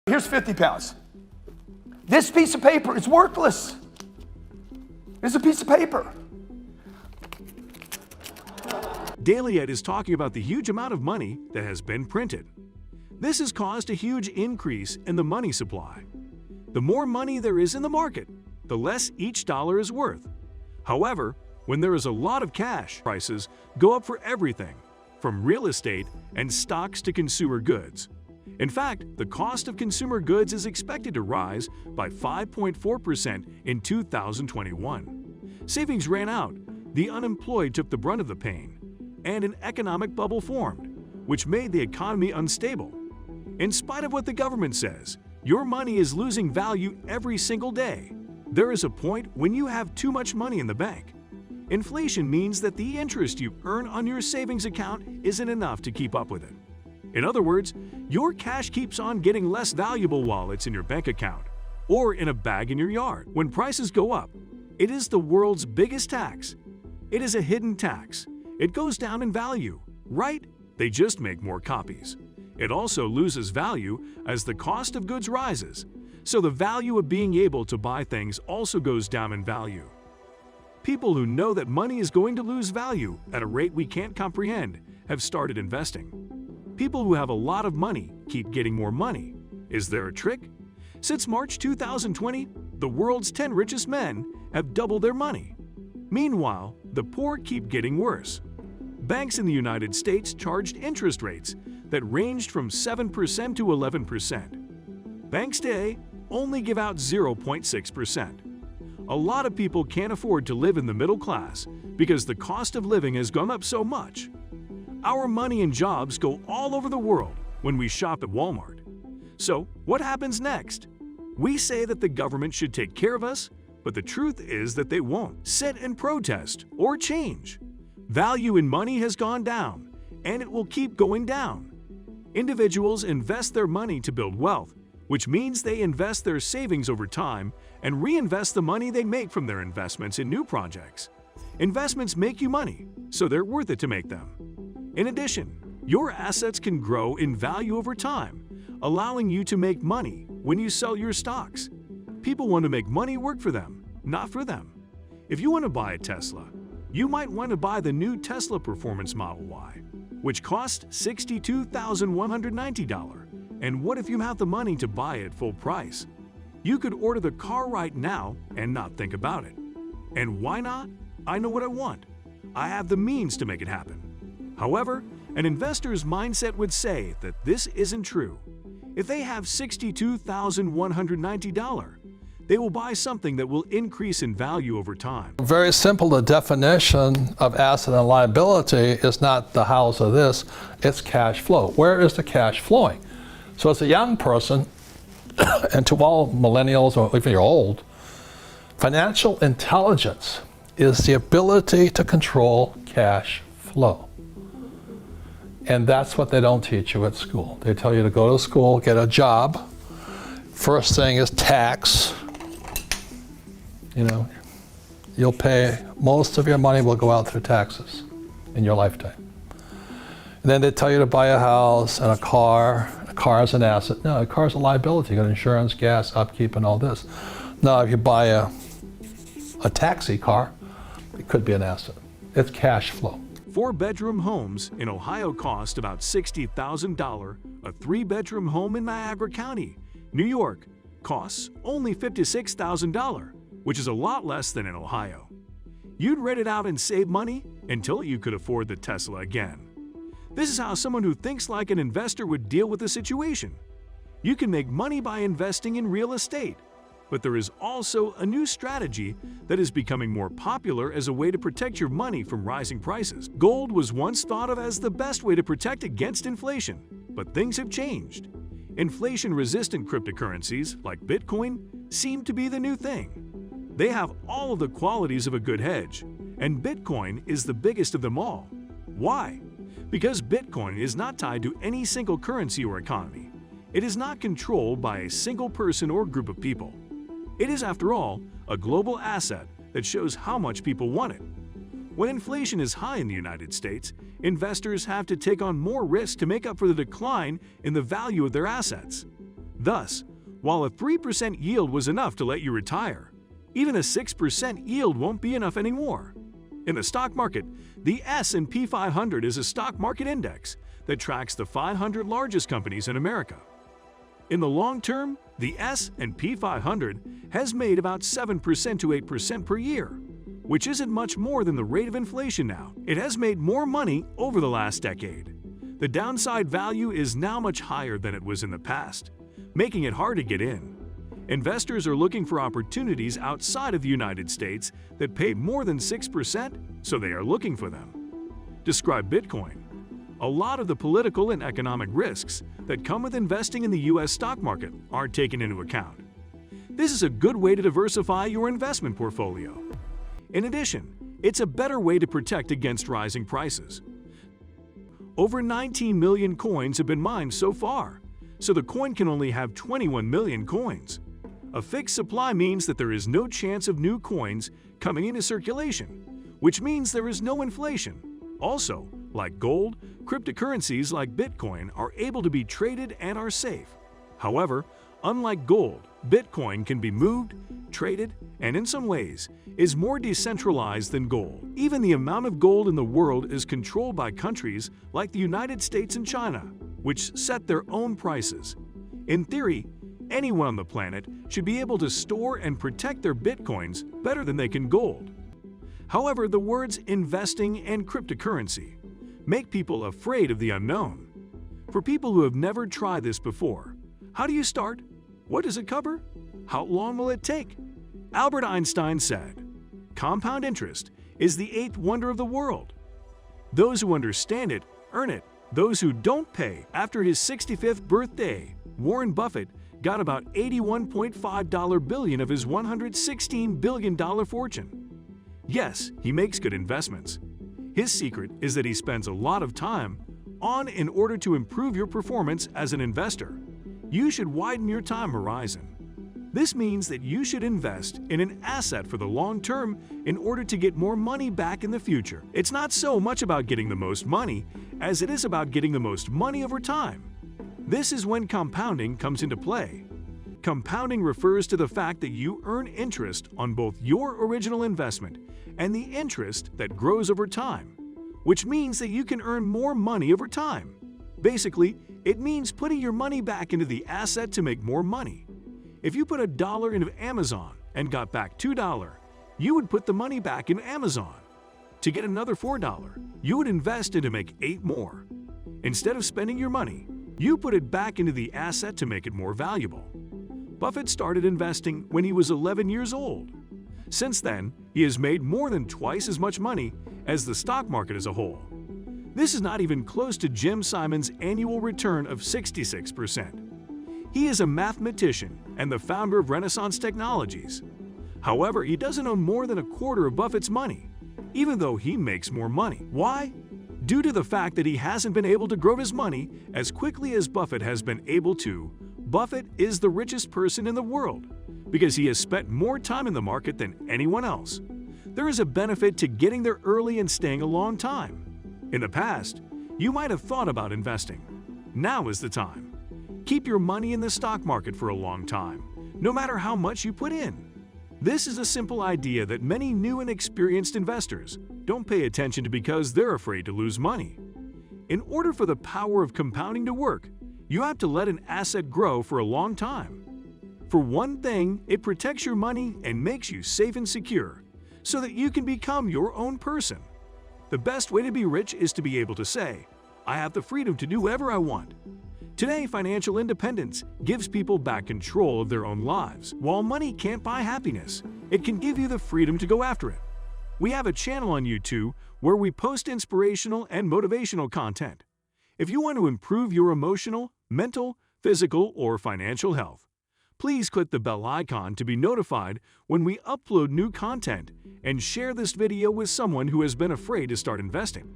Here's 50 pounds. This piece of paper is worthless. It's a piece of paper. Daily Ed is talking about the huge amount of money that has been printed. This has caused a huge increase in the money supply. The more money there is in the market, the less each dollar is worth. However, when there is a lot of cash, prices go up for everything, from real estate and stocks to consumer goods. In fact, the cost of consumer goods is expected to rise by 5.4% in 2021. Savings ran out, the unemployed took the brunt of the pain, and an economic bubble formed, which made the economy unstable. In spite of what the government says, your money is losing value every single day. There is a point when you have too much money in the bank. Inflation means that the interest you earn on your savings account isn't enough to keep up with it. In other words, your cash keeps on getting less valuable while it's in your bank account or in a bag in your yard. When prices go up, it is the world's biggest tax. It is a hidden tax. It goes down in value, right? They just make more copies. It also loses value as the cost of goods rises, so the value of being able to buy things also goes down in value. People who know that money is going to lose value at a rate we can't comprehend have started investing. People who have a lot of money keep getting more money. Is there a trick? Since March 2020, the world's 10 richest men have doubled their money. Meanwhile, the poor keep getting worse. Banks in the United States charged interest rates that ranged from 7% to 11%. Banks today only give out 0.6%. A lot of people can't afford to live in the middle class because the cost of living has gone up so much. Our money and jobs go all over the world when we shop at Walmart. So, what happens next? We say that the government should take care of us, but the truth is that they won't. Sit and protest or change. Value in money has gone down, and it will keep going down. Individuals invest their money to build wealth, which means they invest their savings over time and reinvest the money they make from their investments in new projects. Investments make you money, so they're worth it to make them. In addition, your assets can grow in value over time, allowing you to make money when you sell your stocks. People want to make money work for them, not for them. If you want to buy a Tesla, you might want to buy the new Tesla Performance Model Y, which costs $62,190. And what if you have the money to buy it full price? You could order the car right now and not think about it. And why not? I know what I want. I have the means to make it happen. However, an investor's mindset would say that this isn't true. If they have $62,190, they will buy something that will increase in value over time. Very simple, the definition of asset and liability is not the hows of this, it's cash flow. Where is the cash flowing? So as a young person, and to all millennials or if you're old, financial intelligence is the ability to control cash flow. And that's what they don't teach you at school. They tell you to go to school, get a job. First thing is tax. You know, you'll pay, most of your money will go out through taxes in your lifetime. And then they tell you to buy a house and a car. A car is an asset. No, a car is a liability. You got insurance, gas, upkeep, and all this. Now, if you buy a taxi car, it could be an asset. It's cash flow. 4-bedroom homes in Ohio cost about $60,000. A 3-bedroom home in Niagara County, New York, costs only $56,000, which is a lot less than in Ohio. You'd rent it out and save money until you could afford the Tesla again. This is how someone who thinks like an investor would deal with the situation. You can make money by investing in real estate, but there is also a new strategy that is becoming more popular as a way to protect your money from rising prices. Gold was once thought of as the best way to protect against inflation, but things have changed. Inflation-resistant cryptocurrencies like Bitcoin seem to be the new thing. They have all of the qualities of a good hedge, and Bitcoin is the biggest of them all. Why? Because Bitcoin is not tied to any single currency or economy. It is not controlled by a single person or group of people. It is, after all, a global asset that shows how much people want it. When inflation is high in the United States, investors have to take on more risk to make up for the decline in the value of their assets. Thus, while a 3% yield was enough to let you retire, even a 6% yield won't be enough anymore. In the stock market, the S&P 500 is a stock market index that tracks the 500 largest companies in America. In the long term, the S&P 500 has made about 7% to 8% per year, which isn't much more than the rate of inflation now. It has made more money over the last decade. The downside value is now much higher than it was in the past, making it hard to get in. Investors are looking for opportunities outside of the United States that pay more than 6%, so they are looking for them. Describe Bitcoin. A lot of the political and economic risks that come with investing in the U.S. stock market are taken into account. This is a good way to diversify your investment portfolio. In addition, it's a better way to protect against rising prices. Over 19 million coins have been mined so far, so the coin can only have 21 million coins. A fixed supply means that there is no chance of new coins coming into circulation, which means there is no inflation. Also, like gold, cryptocurrencies like Bitcoin are able to be traded and are safe. However, unlike gold, Bitcoin can be moved, traded, and in some ways is more decentralized than gold. Even the amount of gold in the world is controlled by countries like the United States and China, which set their own prices. In theory, anyone on the planet should be able to store and protect their Bitcoins better than they can gold. However, the words investing and cryptocurrency make people afraid of the unknown. For people who have never tried this before, how do you start? What does it cover? How long will it take? Albert Einstein said, "Compound interest is the eighth wonder of the world. Those who understand it earn it. Those who don't pay." After his 65th birthday, Warren Buffett got about $81.5 billion of his $116 billion fortune. Yes, he makes good investments. His secret is that he spends a lot of time on in order to improve your performance as an investor. You should widen your time horizon. This means that you should invest in an asset for the long term in order to get more money back in the future. It's not so much about getting the most money as it is about getting the most money over time. This is when compounding comes into play. Compounding refers to the fact that you earn interest on both your original investment and the interest that grows over time, which means that you can earn more money over time. Basically, it means putting your money back into the asset to make more money. If you put $1 into Amazon and got back $2, you would put the money back in Amazon. To get another $4, you would invest it to make 8 more. Instead of spending your money, you put it back into the asset to make it more valuable. Buffett started investing when he was 11 years old. Since then, he has made more than twice as much money as the stock market as a whole. This is not even close to Jim Simon's annual return of 66%. He is a mathematician and the founder of Renaissance Technologies. However, he doesn't own more than a quarter of Buffett's money, even though he makes more money. Why? Due to the fact that he hasn't been able to grow his money as quickly as Buffett has been able to. Buffett is the richest person in the world because he has spent more time in the market than anyone else. There is a benefit to getting there early and staying a long time. In the past, you might have thought about investing. Now is the time. Keep your money in the stock market for a long time, no matter how much you put in. This is a simple idea that many new and experienced investors don't pay attention to because they're afraid to lose money. In order for the power of compounding to work, you have to let an asset grow for a long time. For one thing, it protects your money and makes you safe and secure so that you can become your own person. The best way to be rich is to be able to say, "I have the freedom to do whatever I want." Today, financial independence gives people back control of their own lives. While money can't buy happiness, it can give you the freedom to go after it. We have a channel on YouTube where we post inspirational and motivational content. If you want to improve your emotional, mental, physical, or financial health, please click the bell icon to be notified when we upload new content and share this video with someone who has been afraid to start investing.